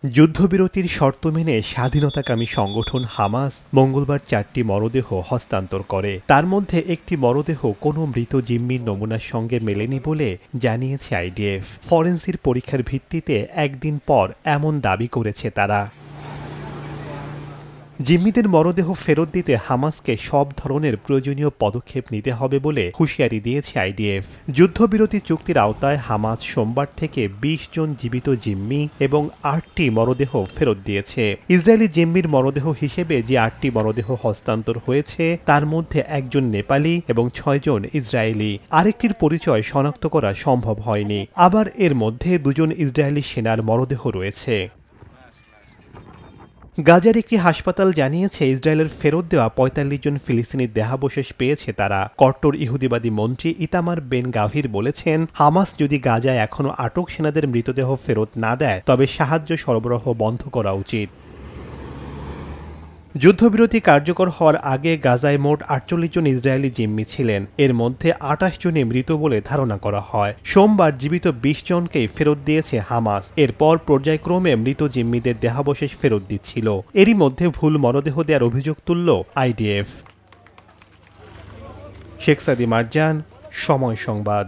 যুদ্ধবিরতির শর্ত মেনে স্বাধীনতাকামী সংগঠন হামাস মঙ্গলবার 4টি মরদেহ হস্তান্তর করে। তার মধ্যে একটি মরদেহ কোনো মৃত জিম্মির নমুনার সঙ্গে মেলেনি বলে জানিয়েছে আইডিএফ। ফরেনসিক পরীক্ষার ভিত্তিতে একদিন পর এমন দাবি করেছে তারা। জিম্মিদের মরদেহ ফেরত দিতে হামাসকে সব ধরনের প্রয়োজনীয় পদক্ষেপ নিতে হবে বলে হুঁশিয়ারি দিয়েছে আইডিএফ। যুদ্ধবিরতি চুক্তির আওতায় হামাস সোমবার থেকে 20 জন জীবিত জিম্মি এবং 8টি মরদেহ ফেরত দিয়েছে। ইসরায়েলি জিম্মির মরদেহ হিসেবে যে 8টি মরদেহ হস্তান্তর হয়েছে তার মধ্যে একজন নেপালি এবং 6 জন ইসরায়েলি। আরেকটির পরিচয় শনাক্ত করা সম্ভব হয়নি। আবার এর মধ্যে 2 জন ইসরায়েলি সেনার মরদেহ রয়েছে। গাজার একটি হাসপাতাল জানিয়েছে ইসরায়েলের ফেরত দেওয়া 45 জন ফিলিস্তিনির দেহাবশেষ পেয়েছে তারা। কট্টর ইহুদিবাদী মন্ত্রী ইতামার বেন গাভির বলেছেন, হামাস যদি গাজায় এখনও আটক সেনাদের মৃতদেহ ফেরত না দেয় তবে সাহায্য সরবরাহ বন্ধ করা উচিত। যুদ্ধবিরতি কার্যকর হওয়ার আগে গাজায় মোট 48 জন ইসরায়েলি জিম্মি ছিলেন। এর মধ্যে 28 জনই মৃত বলে ধারণা করা হয়। সোমবার জীবিত 20 জনকেই ফেরত দিয়েছে হামাস। এরপর পর্যায়ক্রমে মৃত জিম্মিদের দেহাবশেষ ফেরত দিচ্ছিল। এরই মধ্যে ভুল মরদেহ দেওয়ার অভিযোগ তুলল আইডিএফ। শেখ সাদি মারজান, সময় সংবাদ।